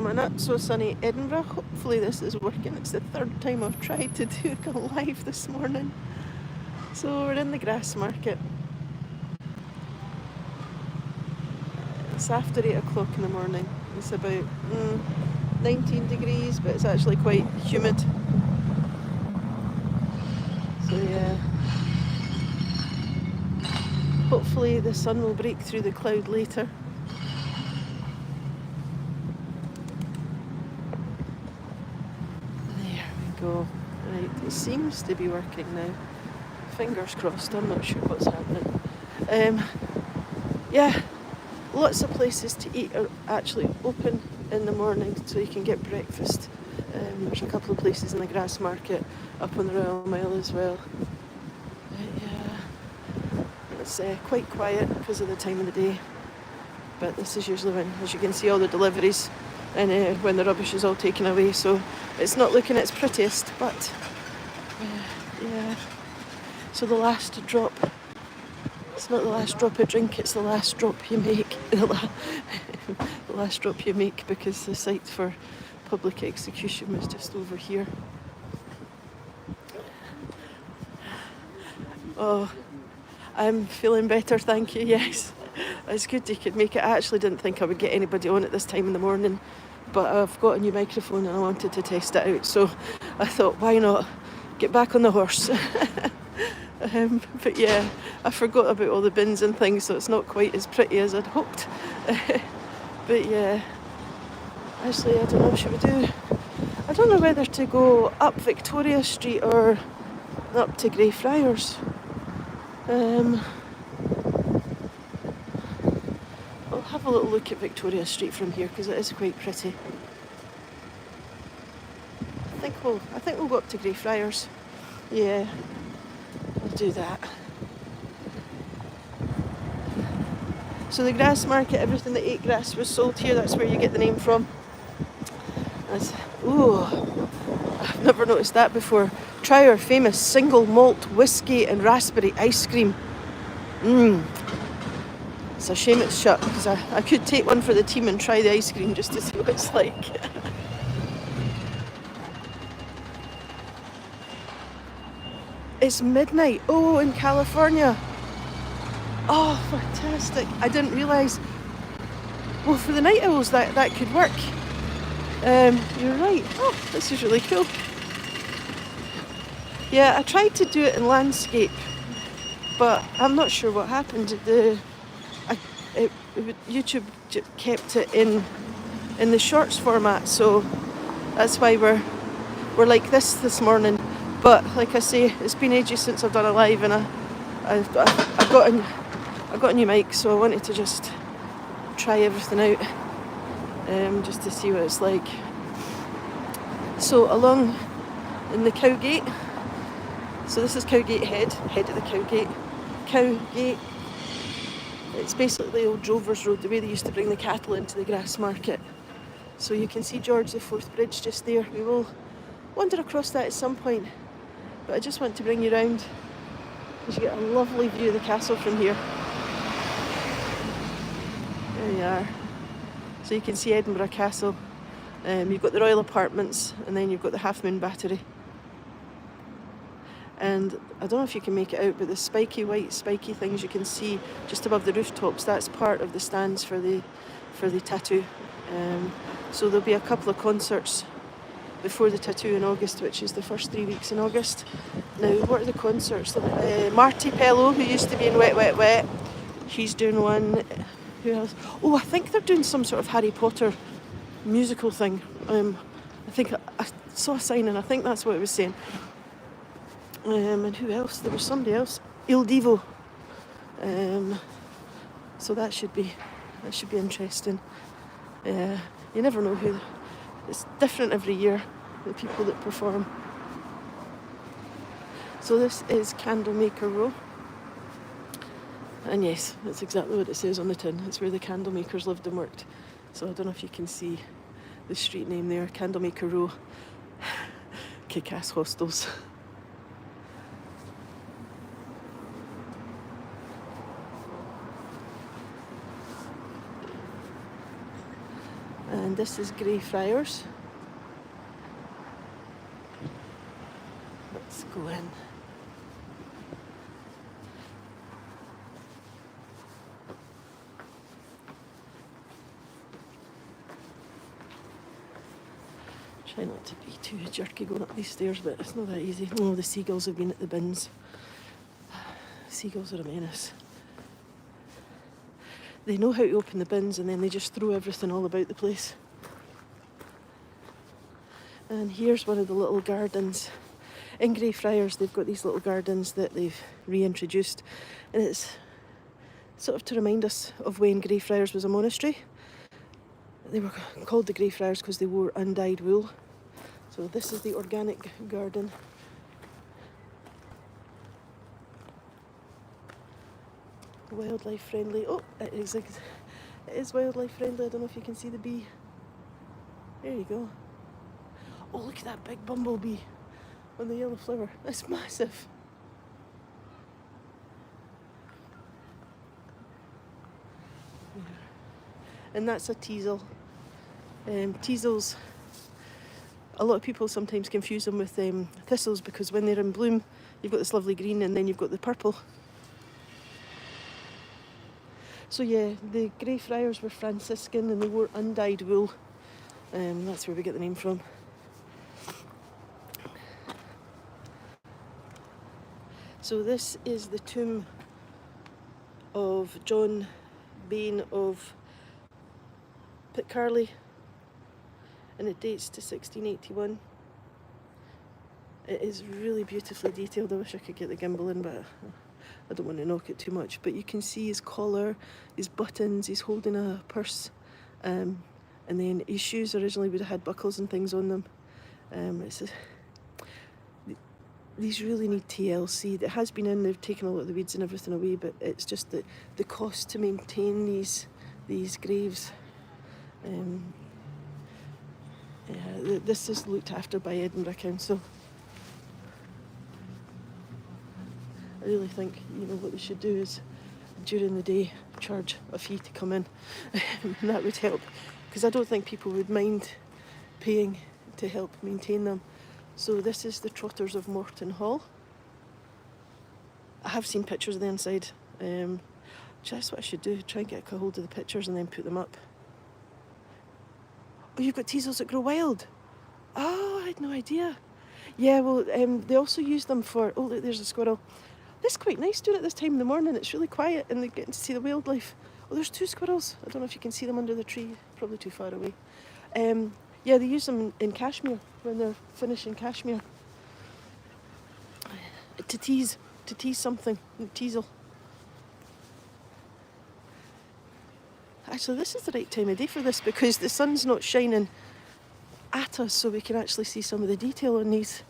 from a not so sunny Edinburgh. Hopefully this is working. It's the third time I've tried to do a live this morning. So we're in the Grassmarket. It's after 8 o'clock in the morning. It's about 19 degrees, but it's actually quite humid. So yeah. Hopefully the sun will break through the cloud later. There we go. Right, it seems to be working now. Fingers crossed, I'm not sure what's happening. Yeah, lots of places to eat are actually open in the morning so you can get breakfast. There's a couple of places in the Grassmarket up on the Royal Mile as well. It's quite quiet because of the time of the day, but this is usually when, as you can see, all the deliveries and when the rubbish is all taken away, so it's not looking its prettiest, but yeah. So the last drop, it's not the last drop of drink, it's the last drop you make. The last drop you make, because the site for public execution was just over here. Oh, I'm feeling better, thank you, yes. It's good you could make it. I actually didn't think I would get anybody on at this time in the morning, but I've got a new microphone and I wanted to test it out, so I thought, why not get back on the horse? But yeah, I forgot about all the bins and things, so it's not quite as pretty as I'd hoped. But yeah, actually I don't know, should we do... I don't know whether to go up Victoria Street or up to Greyfriars. I'll have a little look at Victoria Street from here because it is quite pretty. I think we'll go up to Greyfriars. Yeah, we'll do that. So the Grassmarket, everything that ate grass was sold here. That's where you get the name from. Ooh, I've never noticed that before. Try our famous single malt whiskey and raspberry ice cream. It's a shame it's shut, because I could take one for the team and try the ice cream just to see what it's like. It's midnight. Oh, in California. Oh, fantastic. I didn't realise. Well, for the night owls that could work. You're right. Oh, this is really cool. Yeah, I tried to do it in landscape, but I'm not sure what happened. YouTube kept it in the shorts format, so that's why we're like this morning. But like I say, it's been ages since I've done a live, and I got a new mic, so I wanted to just try everything out, just to see what it's like. So along in the Cowgate. So this is Cowgate Head of the Cowgate. Cowgate, it's basically old Drovers Road, the way they used to bring the cattle into the Grassmarket. So you can see George IV Bridge just there. We will wander across that at some point, but I just want to bring you round because you get a lovely view of the castle from here. There you are. So you can see Edinburgh Castle. You've got the Royal Apartments, and then you've got the Half Moon Battery. And I don't know if you can make it out, but the white spiky things you can see just above the rooftops, that's part of the stands for the tattoo. So there'll be a couple of concerts before the tattoo in August, which is the first 3 weeks in August. Now, what are the concerts? Marty Pello, who used to be in Wet Wet Wet, he's doing one. Who else? Oh, I think they're doing some sort of Harry Potter musical thing. I think I saw a sign, and I think that's what it was saying. And who else? There was somebody else. Il Divo. So that should be interesting. You never know who. It's different every year, the people that perform. So this is Candlemaker Row. And yes, that's exactly what it says on the tin. It's where the candlemakers lived and worked. So I don't know if you can see the street name there, Candlemaker Row. Kick-ass hostels. And this is Greyfriars. Let's go in. Try not to be too jerky going up these stairs, but it's not that easy. Oh, the seagulls have been at the bins. Seagulls are a menace. They know how to open the bins and then they just throw everything all about the place. And here's one of the little gardens. In Greyfriars they've got these little gardens that they've reintroduced, and it's sort of to remind us of when Greyfriars was a monastery. They were called the Greyfriars because they wore undyed wool. So this is the organic garden. Wildlife friendly. Oh, it is wildlife friendly. I don't know if you can see the bee. There you go. Oh, look at that big bumblebee on the yellow flower. That's massive. Yeah. And that's a teasel. Teasels, a lot of people sometimes confuse them with thistles, because when they're in bloom, you've got this lovely green and then you've got the purple. So yeah, the Greyfriars were Franciscan and they wore undyed wool. That's where we get the name from. So this is the tomb of John Bain of Pitcarley, and it dates to 1681. It is really beautifully detailed. I wish I could get the gimbal in, but I don't want to knock it too much. But you can see his collar, his buttons, he's holding a purse, and then his shoes originally would have had buckles and things on them. These really need TLC. It has been in, they've taken a lot of the weeds and everything away, but it's just the cost to maintain these graves. This is looked after by Edinburgh Council. I really think, what they should do is during the day charge a fee to come in. That would help, because I don't think people would mind paying to help maintain them. So this is the Trotters of Morton Hall. I have seen pictures of the inside. That's what I should do, try and get a hold of the pictures and then put them up. Oh, you've got teasels that grow wild. Oh, I had no idea. Yeah, well, they also use them for... Oh, look, there's a squirrel. This is quite nice doing it this time in the morning. It's really quiet and they're getting to see the wildlife. Oh, there's two squirrels. I don't know if you can see them under the tree. Probably too far away. Yeah, they use them in cashmere when they're finishing cashmere. To tease something. Teasel. Actually, this is the right time of day for this because the sun's not shining at us, so we can actually see some of the detail on these.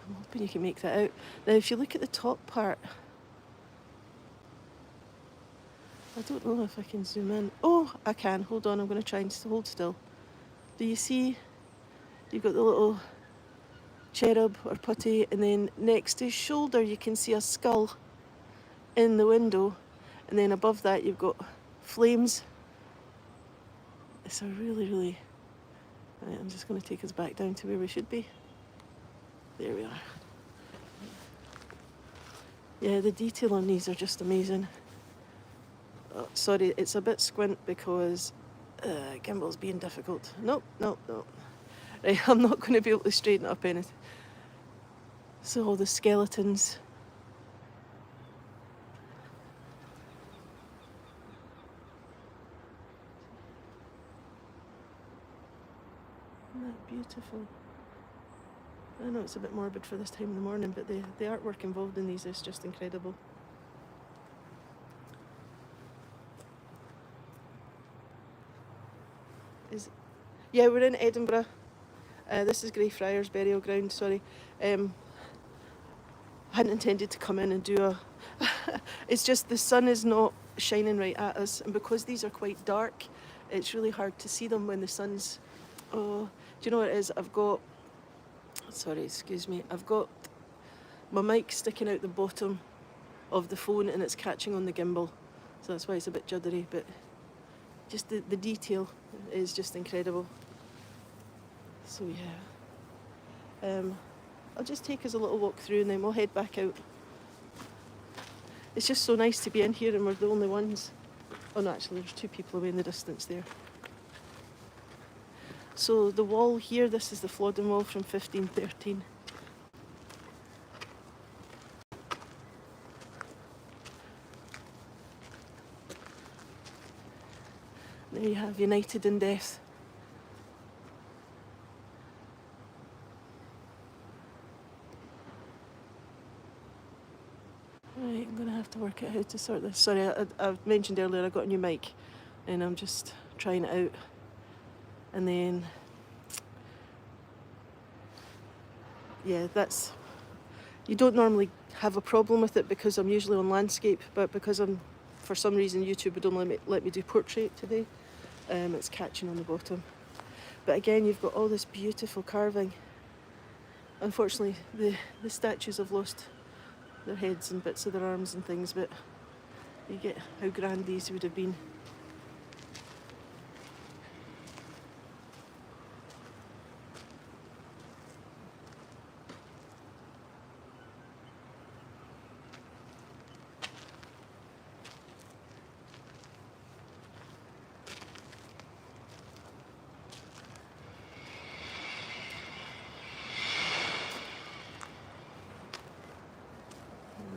I'm hoping you can make that out. Now, if you look at the top part, I don't know if I can zoom in. Oh, I can. Hold on, I'm going to try and hold still. Do you see? You've got the little cherub or putty, and then next to his shoulder you can see a skull in the window, and then above that you've got flames. It's a really... Right, I'm just going to take us back down to where we should be. There we are. Yeah, the detail on these are just amazing. Oh, sorry, it's a bit squint because gimbal's being difficult. Nope. Right, I'm not going to be able to straighten up anything. So all the skeletons. Isn't that beautiful? I know it's a bit morbid for this time in the morning, but the artwork involved in these is just incredible. Yeah, we're in Edinburgh. This is Greyfriars burial ground, sorry. I hadn't intended to come in and do a... It's just the sun is not shining right at us, and because these are quite dark, it's really hard to see them when the sun's... Oh, do you know what it is? Sorry, excuse me. I've got my mic's sticking out the bottom of the phone and it's catching on the gimbal, so that's why it's a bit juddery, but just the detail is just incredible. So yeah, I'll just take us a little walk through and then we'll head back out. It's just so nice to be in here and we're the only ones. Oh no, actually there's two people away in the distance there. So the wall here, this is the Flodden Wall from 1513. There you have United in Death. Right, I'm going to have to work out how to sort this. Sorry, I mentioned earlier I got a new mic and I'm just trying it out. And then, yeah, that's... You don't normally have a problem with it because I'm usually on landscape, but because for some reason YouTube would only let me do portrait today, it's catching on the bottom. But again, you've got all this beautiful carving. Unfortunately, the statues have lost their heads and bits of their arms and things, but you get how grand these would have been.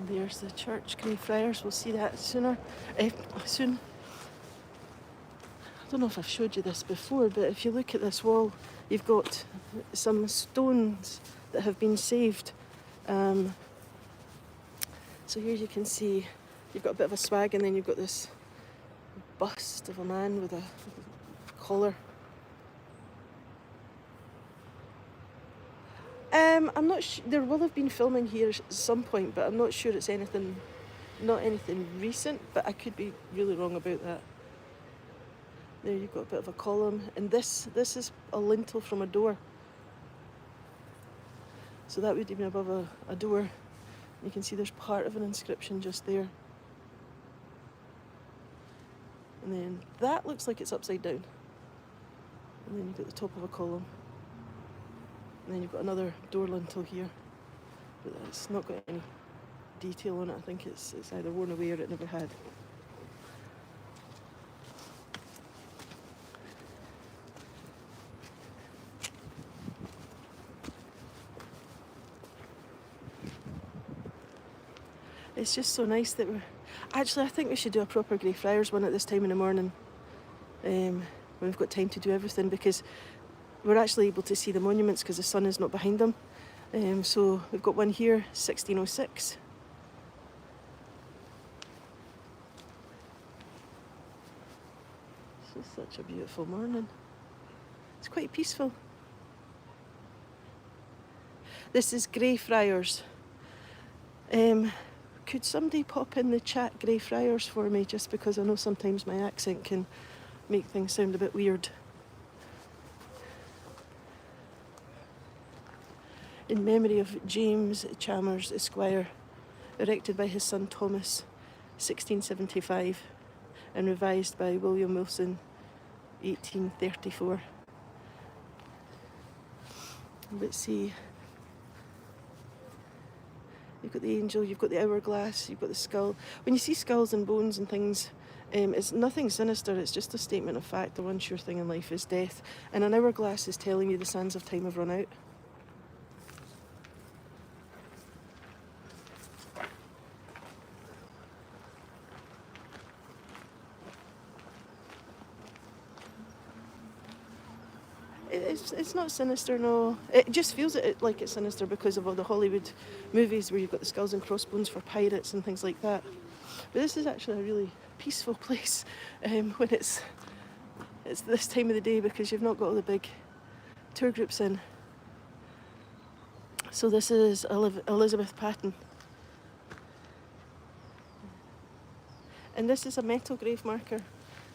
There's the church, Greyfriars. We'll see that soon. I don't know if I've showed you this before, but if you look at this wall, you've got some stones that have been saved. So here you can see you've got a bit of a swag, and then you've got this bust of a man with a collar. I'm not sure. There will have been filming here at some point, but I'm not sure it's not anything recent, but I could be really wrong about that. There you've got a bit of a column, and this is a lintel from a door. So that would have been above a door. You can see there's part of an inscription just there. And then that looks like it's upside down. And then you've got the top of a column. And then you've got another door lintel here, but it's not got any detail on it. I think it's either worn away or it never had. It's just so nice that I think we should do a proper Greyfriars one at this time in the morning, when we've got time to do everything, because we're actually able to see the monuments because the sun is not behind them. So we've got one here, 1606. It's just such a beautiful morning. It's quite peaceful. This is Greyfriars. Could somebody pop in the chat Greyfriars for me, just because I know sometimes my accent can make things sound a bit weird. In memory of James Chalmers, Esquire, erected by his son Thomas, 1675, and revised by William Wilson, 1834. Let's see. You've got the angel, you've got the hourglass, you've got the skull. When you see skulls and bones and things, it's nothing sinister, it's just a statement of fact. The one sure thing in life is death. And an hourglass is telling you the sands of time have run out. It's not sinister, no. It just feels like it's sinister because of all the Hollywood movies where you've got the skulls and crossbones for pirates and things like that. But this is actually a really peaceful place when it's this time of the day, because you've not got all the big tour groups in. So this is Elizabeth Patten. And this is a metal grave marker.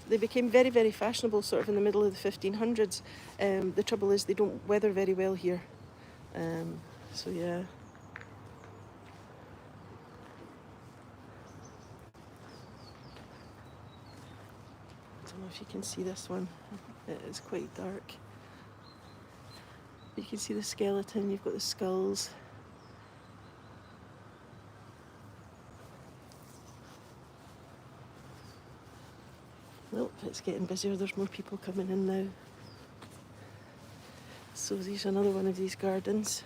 They became very, very fashionable sort of in the middle of the 1500s. The trouble is they don't weather very well here. So yeah. don't know if you can see this one. It is quite dark. You can see the skeleton, you've got the skulls. Nope, it's getting busier, there's more people coming in now. So there's another one of these gardens.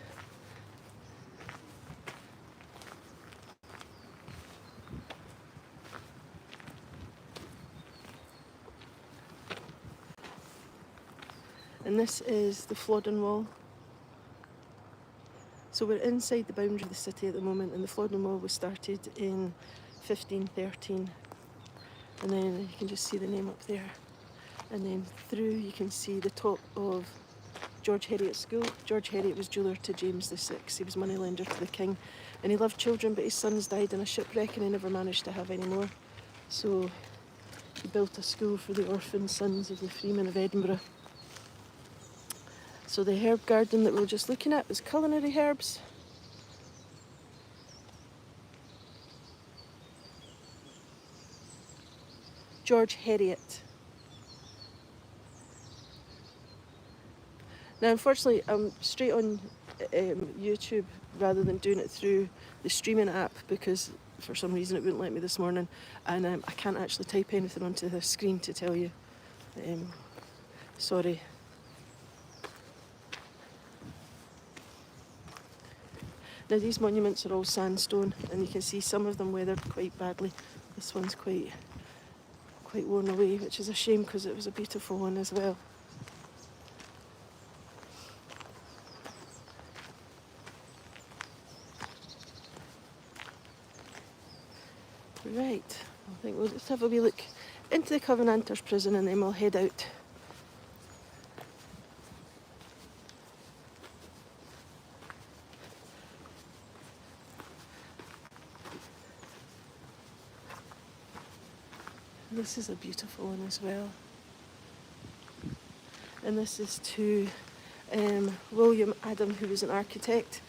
And this is the Flodden Wall. So we're inside the boundary of the city at the moment, and the Flodden Wall was started in 1513. And then you can just see the name up there. And then through you can see the top of George Heriot School. George Heriot was jeweller to James VI. He was moneylender to the king. And he loved children, but his sons died in a shipwreck and he never managed to have any more. So he built a school for the orphan sons of the freemen of Edinburgh. So the herb garden that we were just looking at was culinary herbs. George Heriot. Now, unfortunately, I'm straight on YouTube rather than doing it through the streaming app because for some reason it wouldn't let me this morning, and I can't actually type anything onto the screen to tell you. Sorry. Now, these monuments are all sandstone, and you can see some of them weathered quite badly. This one's quite worn away, which is a shame because it was a beautiful one as well. Right, I think we'll just have a wee look into the Covenanters prison and then we'll head out. This is a beautiful one as well. And this is to William Adam, who was an architect.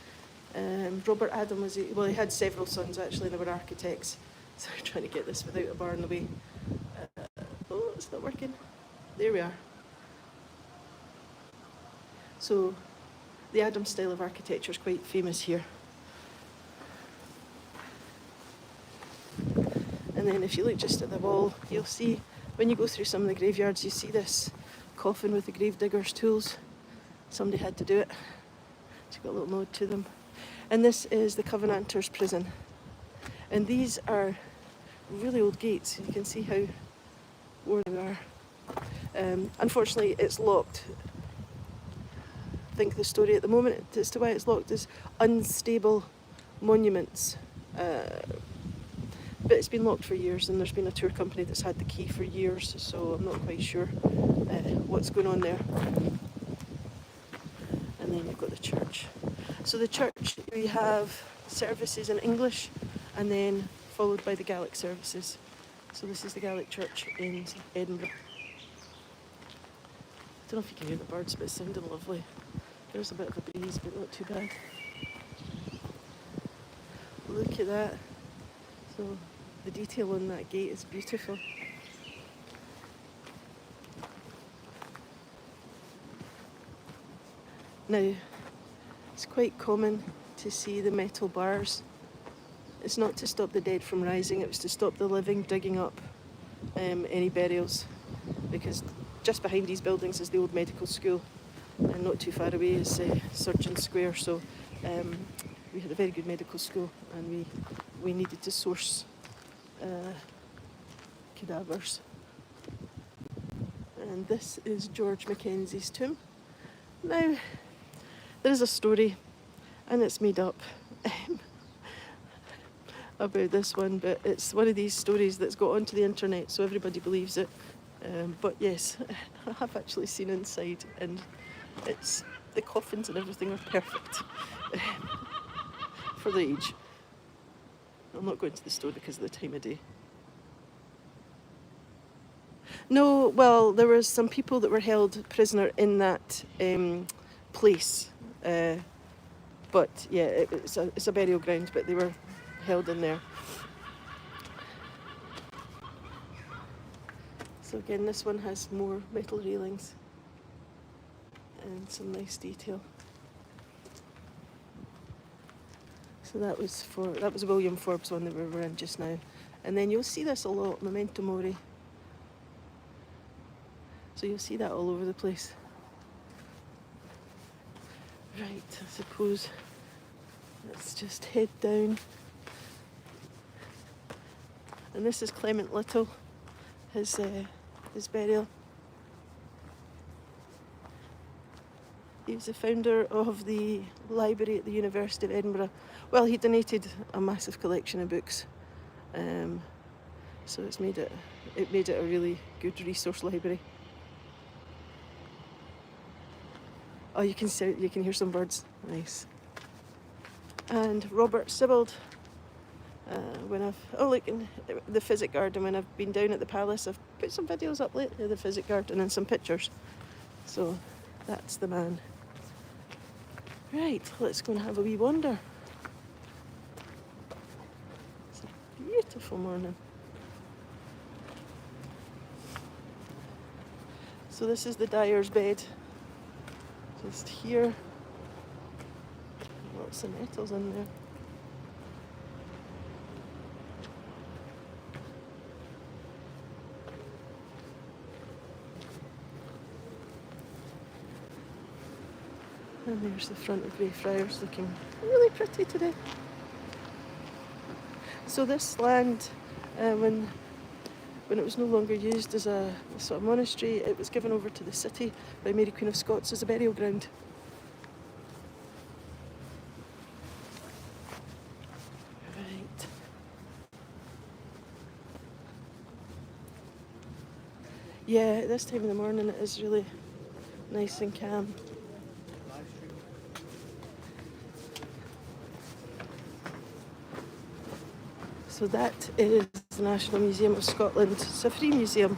Robert Adam was, he had several sons actually, they were architects. So we're trying to get this without a bar in the way. Oh, it's not working. There we are. So the Adam style of architecture is quite famous here. And then if you look just at the wall, you'll see, when you go through some of the graveyards, you see this coffin with the gravedigger's tools. Somebody had to do it. It's got a little nod to them. And this is the Covenanters prison. And these are really old gates. You can see how worn they are. Unfortunately, it's locked. I think the story at the moment as to why it's locked is unstable monuments. But it's been locked for years, and there's been a tour company that's had the key for years, so I'm not quite sure what's going on there. And then you've got the church. So the church, we have services in English, and then followed by the Gaelic services. So this is the Gaelic church in Edinburgh. I don't know if you can hear the birds, but it's sounding lovely. There's a bit of a breeze, but not too bad. Look at that. So the detail on that gate is beautiful. Now, it's quite common to see the metal bars. It's not to stop the dead from rising, it was to stop the living digging up any burials, because just behind these buildings is the old medical school, and not too far away is Surgeon Square, so we had a very good medical school, and we needed to source cadavers. And this is George Mackenzie's tomb. Now, there is a story, and it's made up about this one, but it's one of these stories that's got onto the internet, so everybody believes it. But yes, I have actually seen inside, and it's the coffins and everything are perfect for the age. I'm not going to the store because of the time of day. No, well, there were some people that were held prisoner in that place, but yeah, it's a burial ground, but they were held in there. So again, this one has more metal railings and some nice detail. So that was William Forbes one that we were in just now. And then you'll see this a lot, Memento Mori. So you'll see that all over the place. Right, I suppose let's just head down. And this is Clement Little, his burial. He was the founder of the library at the University of Edinburgh. Well, he donated a massive collection of books, so it made it a really good resource library. Oh, you can hear some birds. Nice. And Robert Sibbald. Look, in the Physic Garden, when I've been down at the Palace, I've put some videos up lately of the Physic Garden and some pictures. So that's the man. Right, let's go and have a wee wander. It's a beautiful morning. So this is the Dyer's bed. Just here. Lots of metals in there. And there's the front of Greyfriars, looking really pretty today. So this land, when it was no longer used as a sort of monastery, it was given over to the city by Mary Queen of Scots as a burial ground. Right. Yeah, at this time of the morning it is really nice and calm. So that is the National Museum of Scotland. It's a free museum.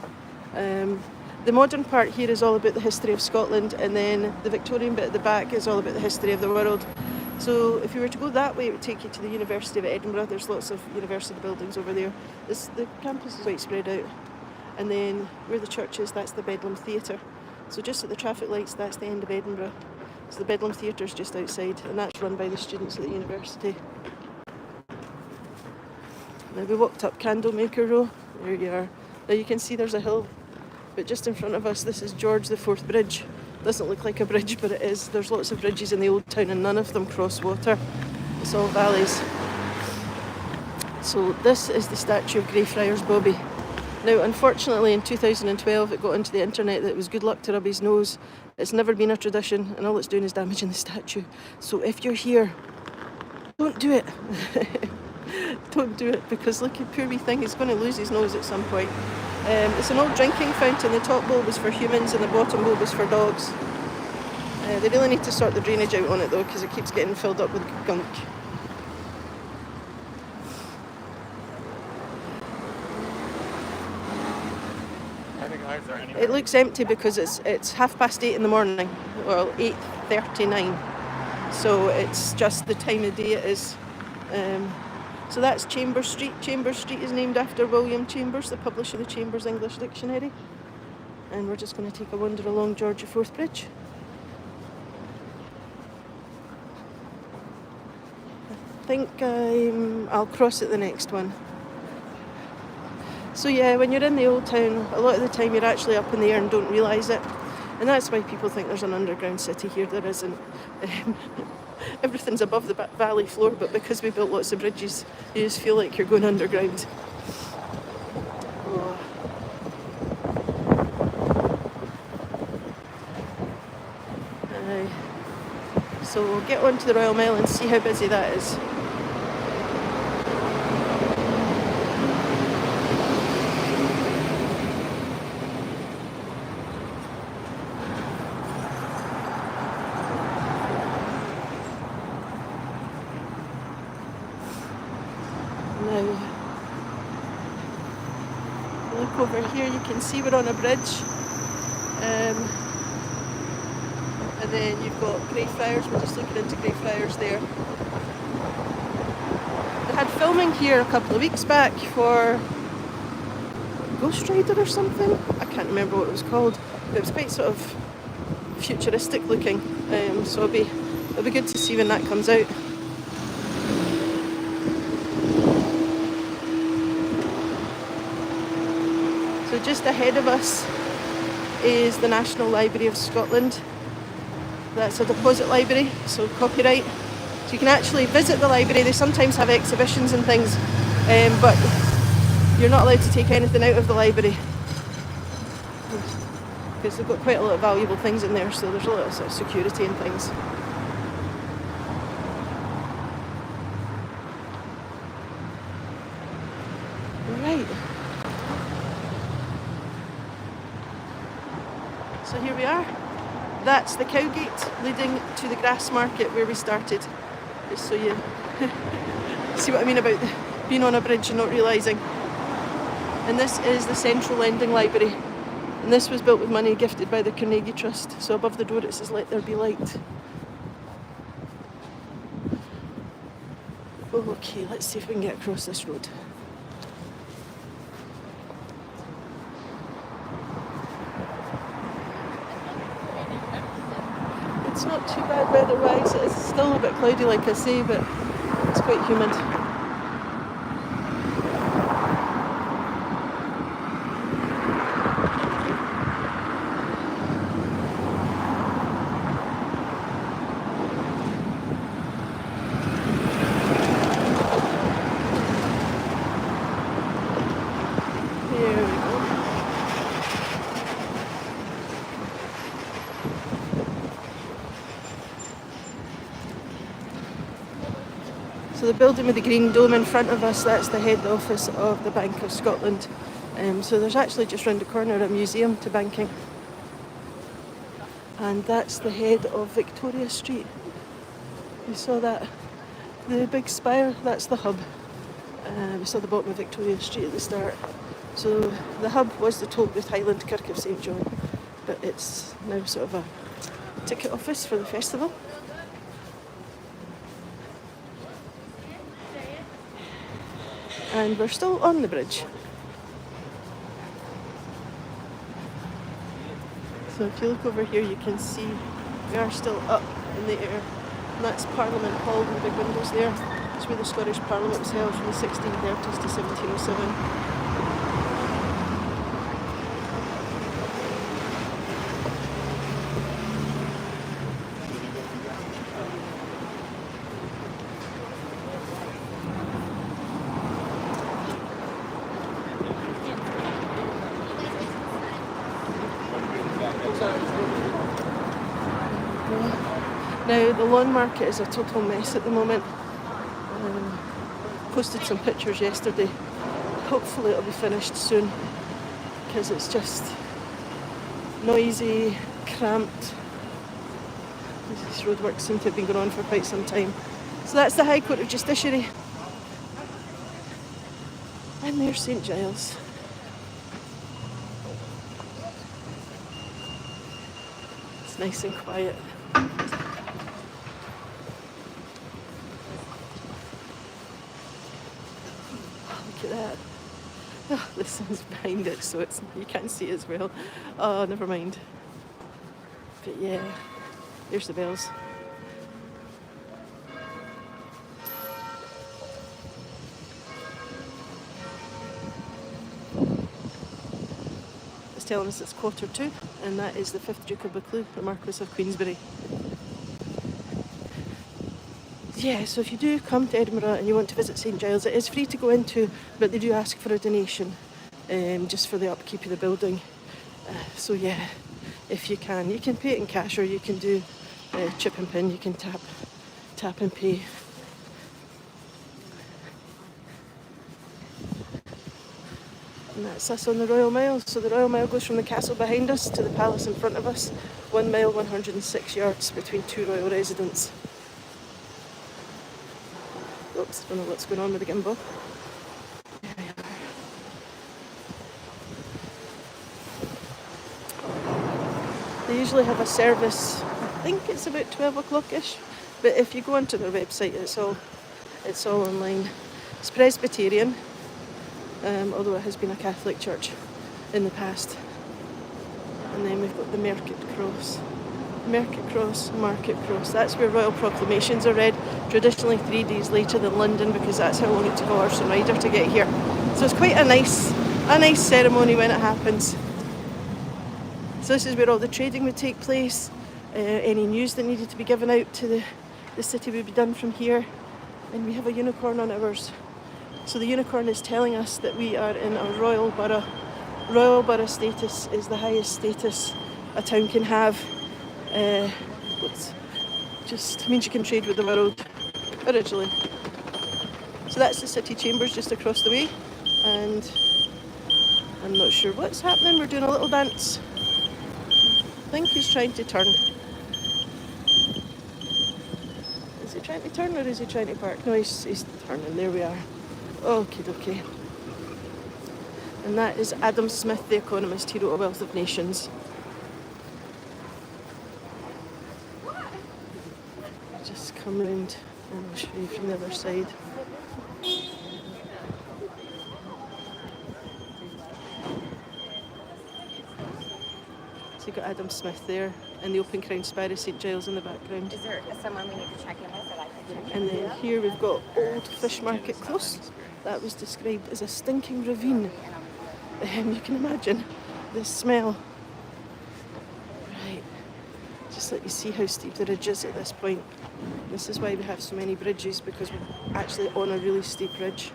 The modern part here is all about the history of Scotland, and then the Victorian bit at the back is all about the history of the world. So if you were to go that way, it would take you to the University of Edinburgh. There's lots of university buildings over there. The campus is quite spread out. And then where the church is, that's the Bedlam Theatre. So just at the traffic lights, that's the end of Edinburgh. So the Bedlam Theatre is just outside, and that's run by the students at the university. Now we walked up Candlemaker Row. There you are. Now you can see there's a hill, but just in front of us, this is George IV Bridge. Doesn't look like a bridge, but it is. There's lots of bridges in the old town, and none of them cross water. It's all valleys. So this is the statue of Greyfriars Bobby. Now, unfortunately, in 2012, it got onto the internet that it was good luck to rub his nose. It's never been a tradition, and all it's doing is damaging the statue. So if you're here, don't do it. Don't do it, because look, poor wee thing, he's going to lose his nose at some point. It's an old drinking fountain. The top bowl was for humans and the bottom bowl was for dogs. They really need to sort the drainage out on it though, because it keeps getting filled up with gunk. It looks empty because it's 8:30 in the morning. Well, 8:39. So it's just the time of day it is. So that's Chambers Street. Chambers Street is named after William Chambers, the publisher of the Chambers English Dictionary. And we're just going to take a wander along George IV Bridge. I think I'll cross at the next one. So yeah, when you're in the old town, a lot of the time you're actually up in the air and don't realise it. And that's why people think there's an underground city here. There isn't. Everything's above the valley floor, but because we built lots of bridges, you just feel like you're going underground. Oh. So we'll get on to the Royal Mile and see how busy that is. Over here you can see we're on a bridge, and then you've got Greyfriars. We're just looking into Greyfriars there. They had filming here a couple of weeks back for Ghost Rider or something. I can't remember what it was called, but it was quite sort of futuristic looking. So it'll be good to see when that comes out. So just ahead of us is the National Library of Scotland. That's a deposit library, so copyright. So you can actually visit the library. They sometimes have exhibitions and things, but you're not allowed to take anything out of the library because they've got quite a lot of valuable things in there, so there's a lot of sort of security and things. Right. So here we are. That's the Cowgate leading to the Grassmarket where we started. Just so you see what I mean about being on a bridge and not realising. And this is the Central Lending Library. And this was built with money gifted by the Carnegie Trust. So above the door it says, "Let there be light." Okay, let's see if we can get across this road. It's not too bad weather-wise. It's still a bit cloudy, like I say, but it's quite humid. So the building with the green dome in front of us, that's the head office of the Bank of Scotland. So there's actually just round the corner a museum to banking. And that's the head of Victoria Street. You saw that, the big spire, that's the hub. We saw the bottom of Victoria Street at the start. So the hub was the Tolbooth Highland Kirk of St John, but it's now sort of a ticket office for the festival. And we're still on the bridge. So if you look over here, you can see we are still up in the air. And that's Parliament Hall with the big windows there. It's where the Scottish Parliament was held from the 1630s to 1707. Now the lawn market is a total mess at the moment. Posted some pictures yesterday. Hopefully it'll be finished soon because it's just noisy, cramped. These roadworks seem to have been going on for quite some time. So that's the High Court of Justiciary. And there's St Giles. It's nice and quiet. Look at that. Oh, the sun's behind it, so you can't see it as well. Oh, never mind. But yeah, there's the bells. It's telling us it's 2:15, and that is the 5th Duke of Buccleuch, the Marquess of Queensberry. Yeah, so if you do come to Edinburgh and you want to visit St Giles, it is free to go into, but they do ask for a donation just for the upkeep of the building. So yeah, if you can pay it in cash, or you can do chip and pin. You can tap and pay. And that's us on the Royal Mile. So the Royal Mile goes from the castle behind us to the palace in front of us. 1 mile, 106 yards between two royal residents. Oops, I don't know what's going on with the gimbal. There we are. They usually have a service, I think it's about 12 o'clock-ish, but if you go onto their website, it's all online. It's Presbyterian, although it has been a Catholic church in the past. And then we've got the Market Cross. Market Cross, Market Cross. That's where royal proclamations are read, traditionally 3 days later than London, because that's how long it took a horse and rider to get here. So it's quite a nice ceremony when it happens. So this is where all the trading would take place. Any news that needed to be given out to the city would be done from here. And we have a unicorn on ours. So the unicorn is telling us that we are in a royal borough. Royal borough status is the highest status a town can have. Which just means you can trade with the world, originally. So that's the city chambers just across the way. And I'm not sure what's happening. We're doing a little dance. I think he's trying to turn. Is he trying to turn or is he trying to park? No, he's turning. There we are. Okie dokie. And that is Adam Smith, the economist. He wrote A Wealth of Nations. Just come round and I'll show you from the other side. So you've got Adam Smith there and the Open Crown Sparrow, St Giles in the background. Is there someone we need to check in with that I can check in? And then here we've got Old Fish Market Close. That was described as a stinking ravine. You can imagine the smell. Right, just let you see how steep the ridge is at this point. This is why we have so many bridges, because we're actually on a really steep ridge.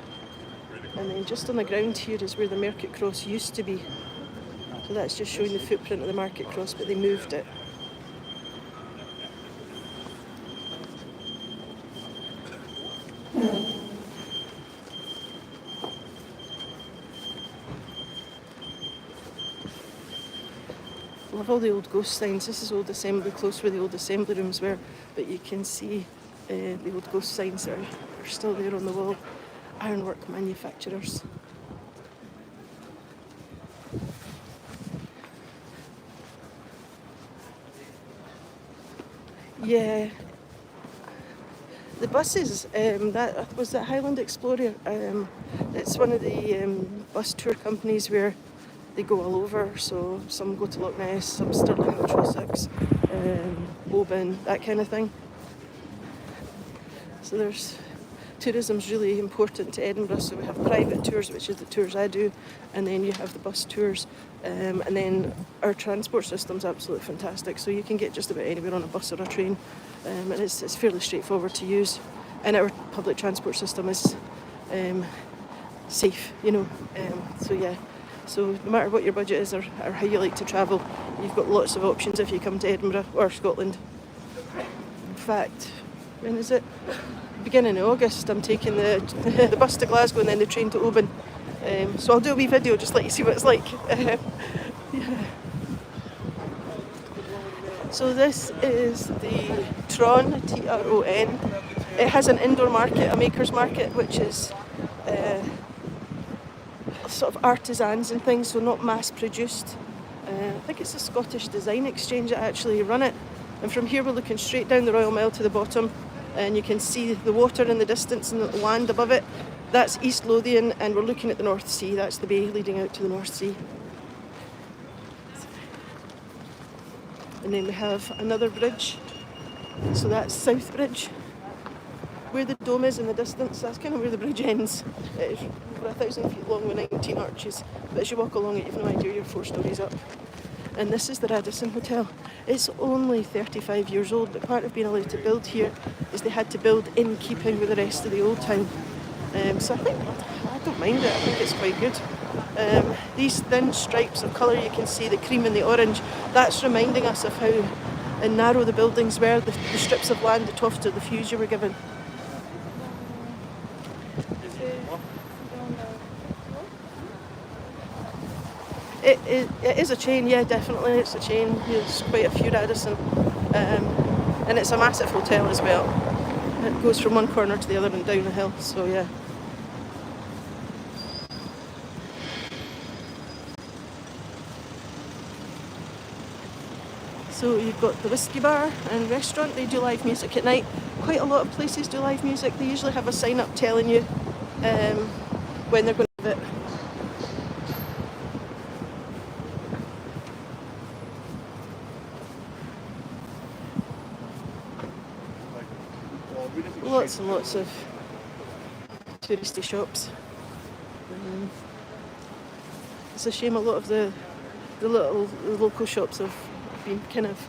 And then just on the ground here is where the Market Cross used to be. So that's just showing the footprint of the Market Cross, but they moved it. Love all the old ghost signs. This is Old Assembly Close, where the old assembly rooms were, but you can see the old ghost signs that are still there on the wall. Ironwork manufacturers. Yeah, the buses, that was the Highland Explorer. It's one of the bus tour companies where they go all over. So some go to Loch Ness, some Stirling and Trossachs, Oban, that kind of thing. So tourism's really important to Edinburgh. So we have private tours, which is the tours I do, and then you have the bus tours, and then our transport system's absolutely fantastic. So you can get just about anywhere on a bus or a train, and it's fairly straightforward to use. And our public transport system is safe, so yeah. So no matter what your budget is or how you like to travel, you've got lots of options if you come to Edinburgh or Scotland. In fact, when is it? Beginning of August, I'm taking the bus to Glasgow and then the train to Oban. So I'll do a wee video just let you see what it's like. Yeah. So this is the Tron, Tron. It has an indoor market, a maker's market, which is sort of artisans and things, so not mass produced. I think it's the Scottish Design Exchange that actually run it. And from here we're looking straight down the Royal Mile to the bottom, and you can see the water in the distance and the land above it. That's East Lothian, and we're looking at the North Sea. That's the bay leading out to the North Sea. And then we have another bridge. So that's South Bridge. Where the dome is in the distance, that's kind of where the bridge ends. It's over 1,000 feet long with 19 arches. But as you walk along it, you've no idea you're 4 stories up. And this is the Radisson Hotel. It's only 35 years old, but part of being allowed to build here is they had to build in keeping with the rest of the old town. So I don't mind it. I think it's quite good. These thin stripes of colour, you can see the cream and the orange. That's reminding us of how narrow the buildings were, the strips of land, the toft of the fuse you were given. It is a chain, yeah, definitely. It's a chain. There's quite a few Radisson, and it's a massive hotel as well. It goes from one corner to the other and down the hill. So yeah. So you've got the Whiskey Bar and Restaurant. They do live music at night. Quite a lot of places do live music. They usually have a sign up telling you when they're going to have it. lots and lots of touristy shops. It's a shame a lot of the local shops have been kind of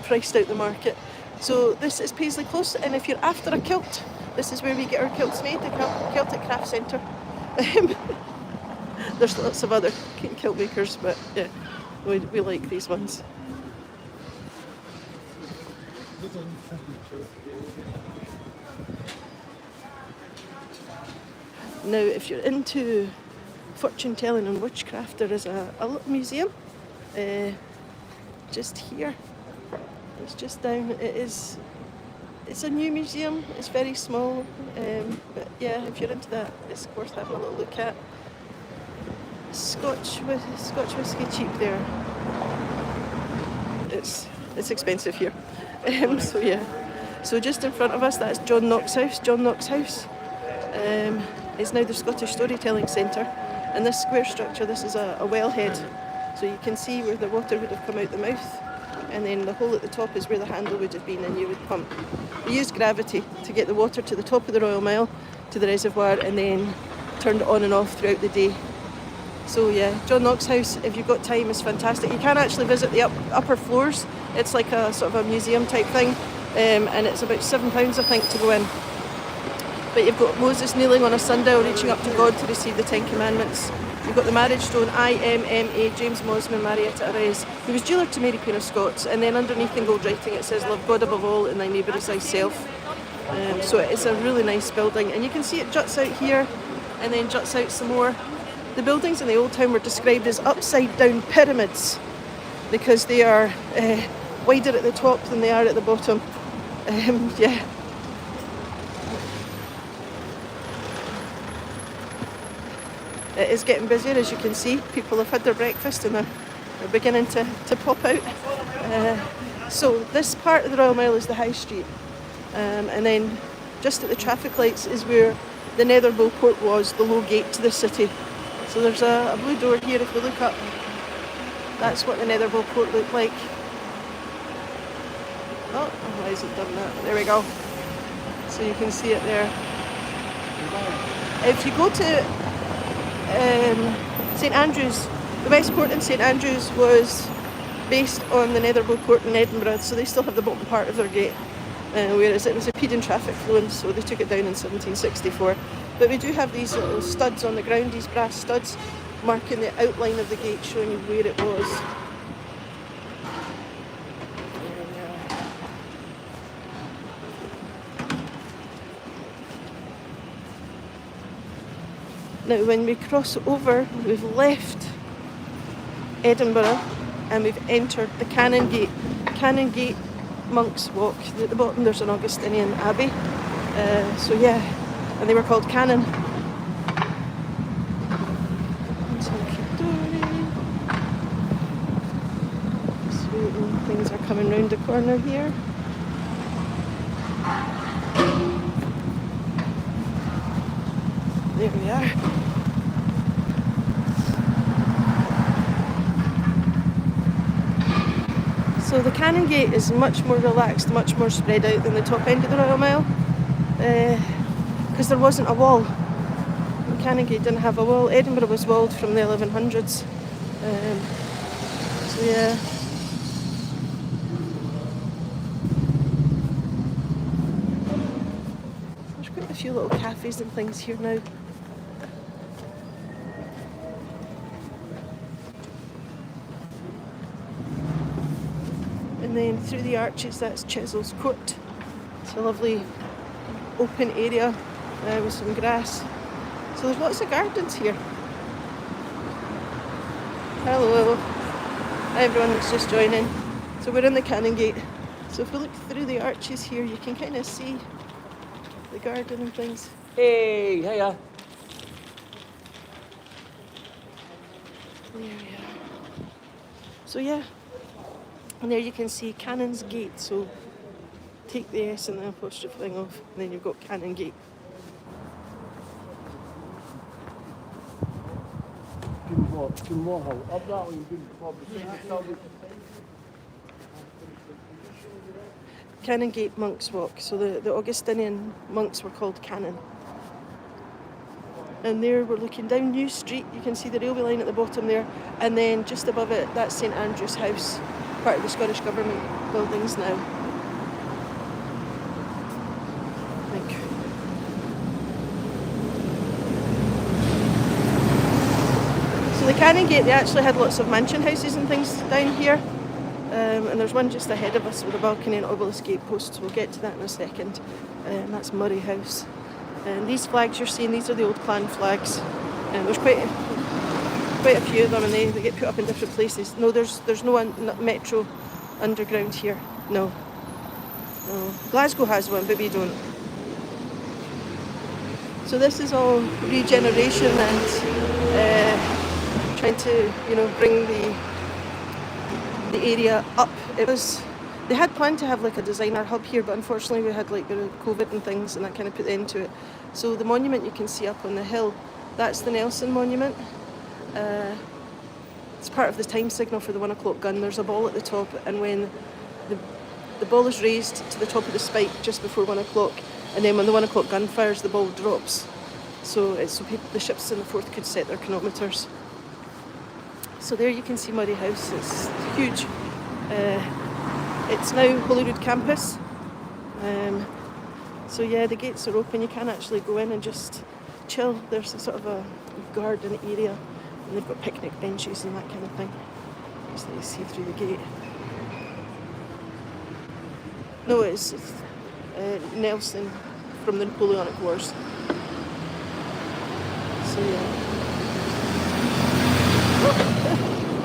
priced out the market. So this is Paisley Close, and if you're after a kilt, this is where we get our kilts made, the Celtic Craft Centre. There's lots of other kilt makers, but yeah, we like these ones. Now, if you're into fortune telling and witchcraft, there is a little museum just here. It's just down. It's a new museum. It's very small, but yeah, if you're into that, it's worth having a little look at. Scotch whiskey cheap there. It's expensive here. So yeah. So just in front of us, that's John Knox House. John Knox House is now the Scottish Storytelling Centre. And this square structure, this is a wellhead. So you can see where the water would have come out the mouth. And then the hole at the top is where the handle would have been, and you would pump. We use gravity to get the water to the top of the Royal Mile, to the reservoir, and then turned it on and off throughout the day. So yeah, John Knox House, if you've got time, is fantastic. You can actually visit the upper floors. It's like a sort of a museum type thing, and it's about £7 I think to go in. But you've got Moses kneeling on a sundial, reaching up to God to receive the Ten Commandments. You've got the marriage stone, IMMA, James Mosman, Marietta Arrays, who was jeweller to Mary Queen of Scots, and then underneath in gold writing it says, "Love God above all and thy neighbour as thyself." So it's a really nice building, and you can see it juts out here and then juts out some more. The buildings in the Old Town were described as upside down pyramids because they are wider at the top than they are at the bottom. Yeah. It is getting busier, as you can see. People have had their breakfast and they're beginning to pop out. So this part of the Royal Mile is the High Street. And then just at the traffic lights is where the Netherbow Port was, the low gate to the city. So there's a blue door here if we look up. That's what the Netherbow Port looked like. Oh, why has it done that? There we go. So you can see it there. If you go to St Andrews, the West Port in St Andrews was based on the Netherbow Port in Edinburgh, so they still have the bottom part of their gate, whereas it was impeding traffic flowing, so they took it down in 1764. But we do have these little studs on the ground, these brass studs, marking the outline of the gate, showing you where it was. Now when we cross over, we've left Edinburgh and we've entered the Canongate. Canongate Monk's Walk. At the bottom there's an Augustinian abbey. So yeah, and they were called Canon. Sweet, and things are coming round the corner here. There we are. So the Canongate is much more relaxed, much more spread out than the top end of the Royal Mile, because there wasn't a wall. The Canongate didn't have a wall. Edinburgh was walled from the 1100s. So yeah. There's quite a few little cafes and things here now. And then through the arches, that's Chesil's Court. It's a lovely open area with some grass. So there's lots of gardens here. Hello. Hi everyone that's just joining. So we're in the Canongate. So if we look through the arches here, you can kind of see the garden and things. Hey, hiya. There we are. So yeah. And there you can see Canon's Gate, so take the S and the apostrophe thing off, and then you've got Canongate. Canongate Monks Walk. So the Augustinian monks were called canon. And there we're looking down New Street. You can see the railway line at the bottom there. And then just above it, that's St Andrew's House, part of the Scottish Government buildings now. I think. So the Canongate, they actually had lots of mansion houses and things down here. And there's one just ahead of us with a balcony and obelisk gate posts. We'll get to that in a second. That's Murray House. And these flags you're seeing, these are the old clan flags. And there's quite a few of them, and they get put up in different places. No, there's no metro underground here. No. Glasgow has one, but we don't. So this is all regeneration and trying to, bring the area up. They had planned to have like a designer hub here, but unfortunately we had like the COVID and things, and that kind of put the end to it. So the monument you can see up on the hill, that's the Nelson Monument. It's part of the time signal for the 1 o'clock gun. There's a ball at the top, and when the ball is raised to the top of the spike just before 1 o'clock, and then when the 1 o'clock gun fires, the ball drops. So the ships in the fort could set their chronometers. So there you can see Murray House. It's huge. It's now Holyrood campus. So yeah, the gates are open. You can actually go in and just chill. There's a sort of a garden area, and they've got picnic benches and that kind of thing. Just let you see through the gate. No, it's Nelson from the Napoleonic Wars. So yeah.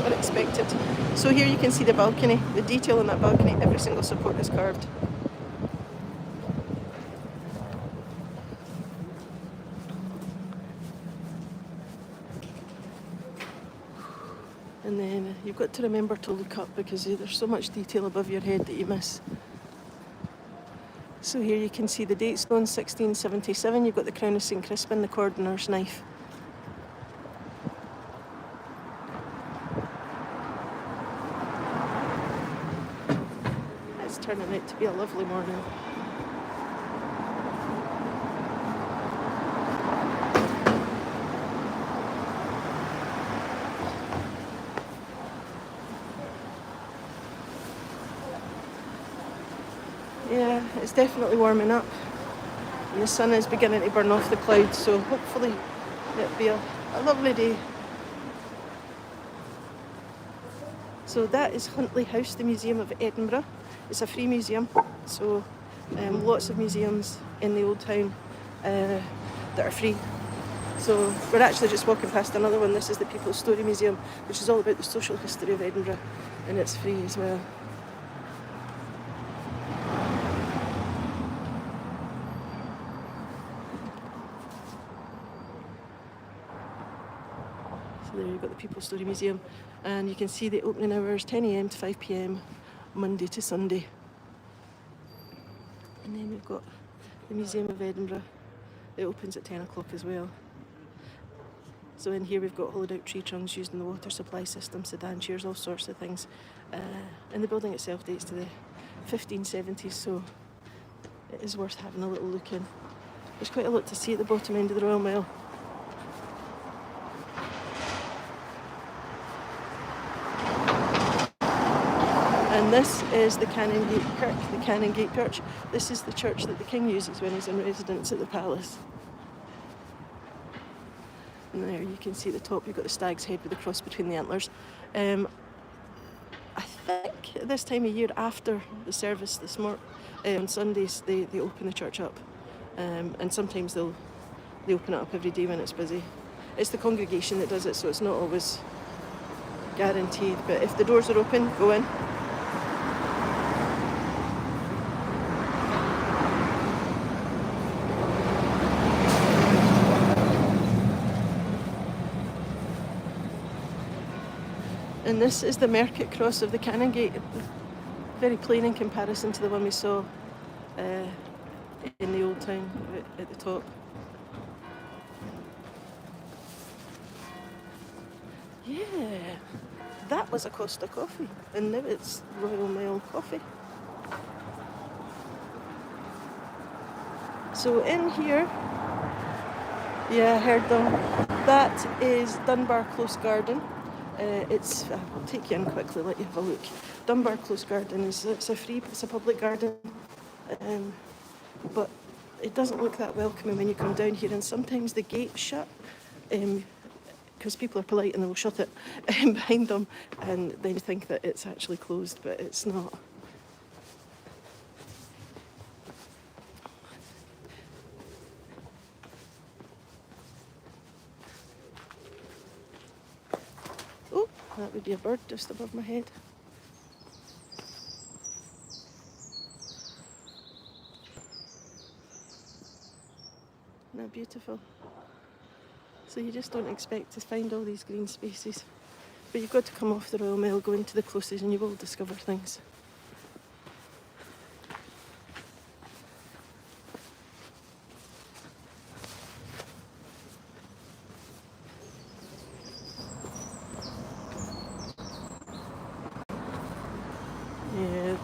Unexpected. So here you can see the balcony, the detail on that balcony, every single support is carved. And then you've got to remember to look up, because there's so much detail above your head that you miss. So here you can see the date stone, 1677. You've got the crown of St Crispin, the cordoner's knife. It's turning out to be a lovely morning. Yeah, it's definitely warming up, and the sun is beginning to burn off the clouds, so hopefully it'll be a lovely day. So that is Huntly House, the Museum of Edinburgh. It's a free museum, so lots of museums in the old town that are free. So we're actually just walking past another one. This is the People's Story Museum, which is all about the social history of Edinburgh, and it's free as well. So there you've got the People's Story Museum, and you can see the opening hours, 10 a.m. to 5 p.m, Monday to Sunday. And then we've got the Museum of Edinburgh. It opens at 10 o'clock as well. So in here we've got hollowed out tree trunks used in the water supply system, sedan chairs, all sorts of things. And the building itself dates to the 1570s, so it is worth having a little look in. There's quite a lot to see at the bottom end of the Royal Mile. And this is the Canongate Kirk, the Canongate Church. This is the church that the King uses when he's in residence at the palace. And there you can see the top, you've got the stag's head with the cross between the antlers. I think at this time of year, after the service on Sundays, they open the church up. And sometimes they open it up every day when it's busy. It's the congregation that does it, so it's not always guaranteed. But if the doors are open, go in. And this is the Merkett Cross of the Canongate. Very plain in comparison to the one we saw in the old town at the top. Yeah, that was a Costa coffee, and now it's Royal Mile coffee. So in here, yeah, I heard them. That is Dunbar Close Garden. I'll take you in quickly, let you have a look. Dunbar Close Garden it's a public garden, but it doesn't look that welcoming when you come down here, and sometimes the gate's shut, because people are polite and they will shut it behind them, and then you think that it's actually closed, but it's not. Oh, that would be a bird just above my head. Isn't that beautiful? So you just don't expect to find all these green spaces. But you've got to come off the Royal Mile, go into the closes, and you will discover things. Yeah.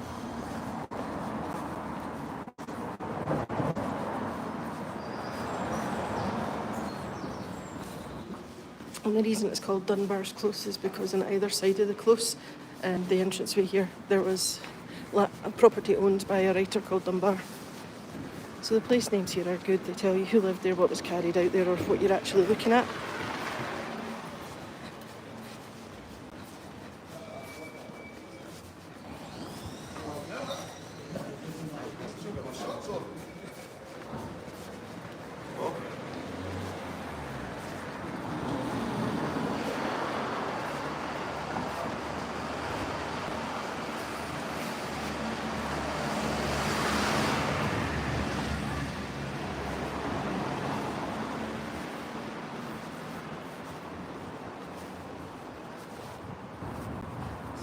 And the reason it's called Dunbar's Close is because on either side of the close, the entranceway here, there was a property owned by a writer called Dunbar. So the place names here are good. They tell you who lived there, what was carried out there, or what you're actually looking at.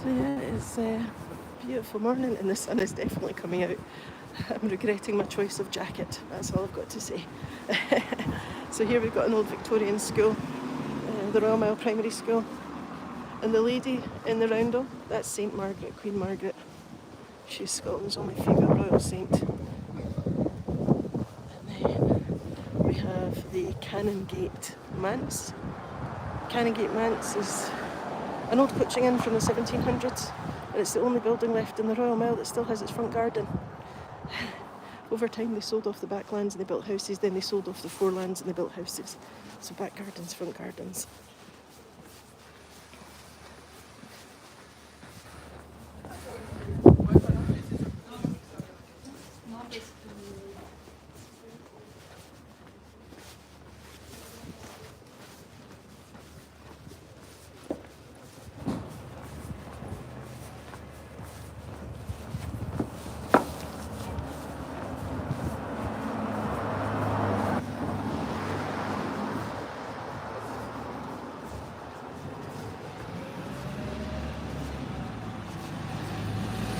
So yeah, it's a beautiful morning and the sun is definitely coming out. I'm regretting my choice of jacket, that's all I've got to say. So here we've got an old Victorian school, the Royal Mile Primary School. And the lady in the roundel, that's St Margaret, Queen Margaret. She's Scotland's only favourite royal saint. And then we have the Canongate Manse. Canongate Manse is an old coaching inn from the 1700s, and it's the only building left in the Royal Mile that still has its front garden. Over time they sold off the back lands and they built houses, then they sold off the forelands and they built houses. So back gardens, front gardens.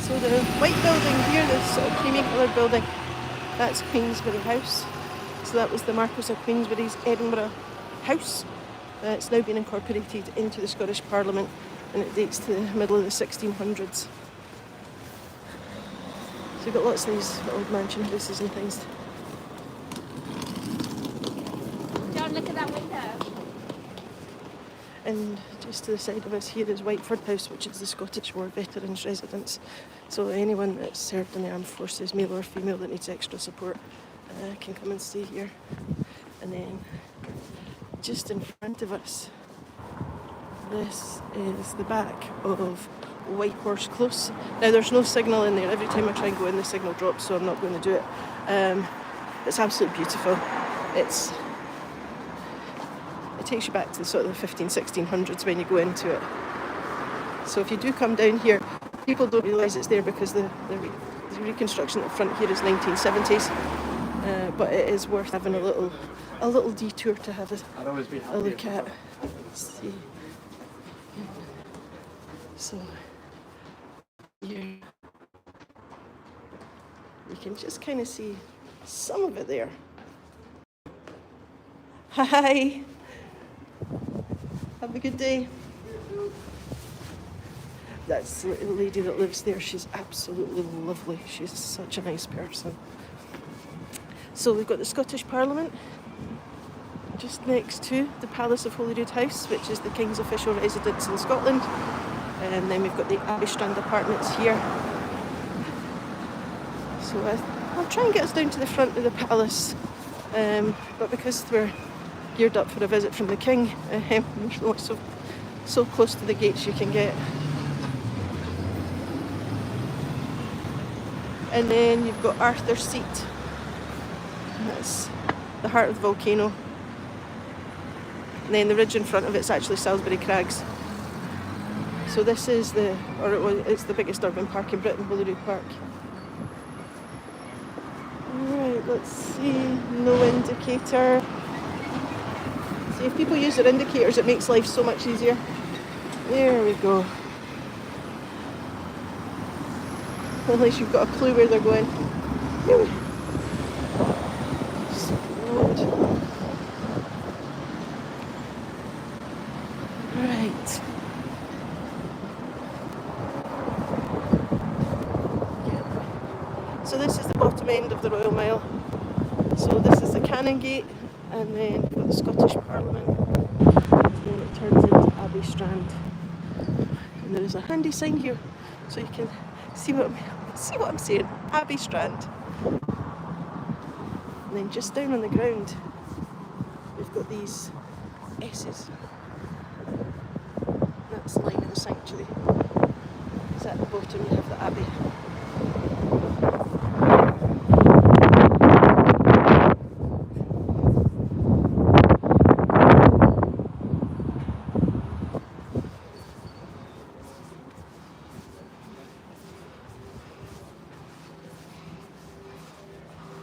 So the white building here, this sort of creamy coloured building, that's Queensberry House. So that was the Marquess of Queensberry's Edinburgh house. It's now been incorporated into the Scottish Parliament and it dates to the middle of the 1600s. So you've got lots of these old mansion houses and things. John, look at that window. And just to the side of us here is Whiteford House, which is the Scottish War Veterans' residence. So anyone that's served in the armed forces, male or female, that needs extra support can come and stay here. And then just in front of us, this is the back of White Horse Close. Now there's no signal in there. Every time I try and go in, the signal drops, so I'm not going to do it. It's absolutely beautiful. It takes you back to the sort of the 1600s when you go into it. So if you do come down here, people don't realise it's there because the reconstruction at the front here is 1970s. But it is worth having a little detour to have a look at. Let's see. So here you can just kind of see some of it there. Hi. Have a good day. That's the lady that lives there. She's absolutely lovely. She's such a nice person. So we've got the Scottish Parliament just next to the Palace of Holyrood House, which is the King's official residence in Scotland. And then we've got the Abbey Strand apartments here. So I'll try and get us down to the front of the palace, but because we're geared up for a visit from the King, we're so close to the gates you can get. And then you've got Arthur's Seat. And that's the heart of the volcano. And then the ridge in front of it's actually Salisbury Crags. So this is it's the biggest urban park in Britain, Holyrood Park. Right, let's see, no indicator. See, if people use their indicators, it makes life so much easier. There we go. At least you've got a clue where they're going. Right. So this is the bottom end of the Royal Mile. So this is the Canongate, and then we've got the Scottish Parliament. And then it turns into Abbey Strand. And there is a handy sign here, so you can see what I'm saying. Abbey Strand. And then just down on the ground, we've got these S's. That's the line of the sanctuary. So at the bottom you have the Abbey.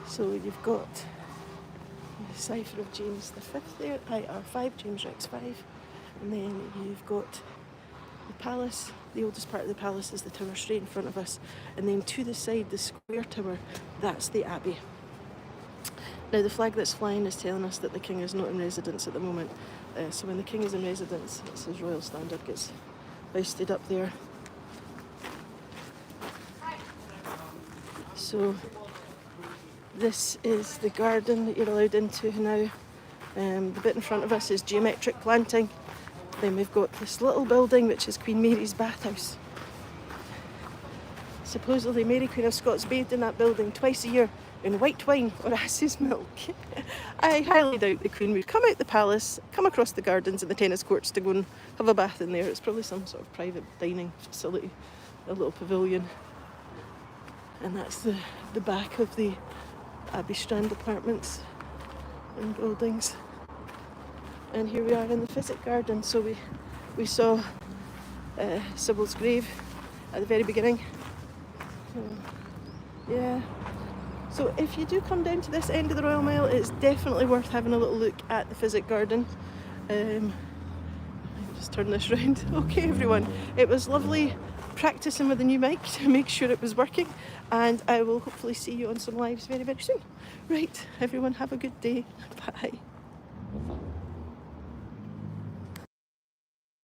So you've got the cipher of James V there, IR5, James Rex 5, and then you've got the palace. The oldest part of the palace is the tower straight in front of us, and then to the side, the square tower, that's the Abbey. Now the flag that's flying is telling us that the King is not in residence at the moment, so when the King is in residence, it's his royal standard gets hoisted up there. So this is the garden that you're allowed into now. The bit in front of us is geometric planting. Then we've got this little building which is Queen Mary's bathhouse. Supposedly Mary Queen of Scots bathed in that building twice a year in white wine or ass's milk. I highly doubt the Queen would come out the palace, come across the gardens and the tennis courts to go and have a bath in there. It's probably some sort of private dining facility, a little pavilion. And that's the back of the Abbey Strand apartments and buildings. And here we are in the Physic Garden. So we saw Sybil's grave at the very beginning. Yeah. So if you do come down to this end of the Royal Mile, it's definitely worth having a little look at the Physic Garden. I'll just turn this round. Okay, everyone. It was lovely practicing with the new mic to make sure it was working, and I will hopefully see you on some lives very, very soon. Right, everyone, have a good day. Bye.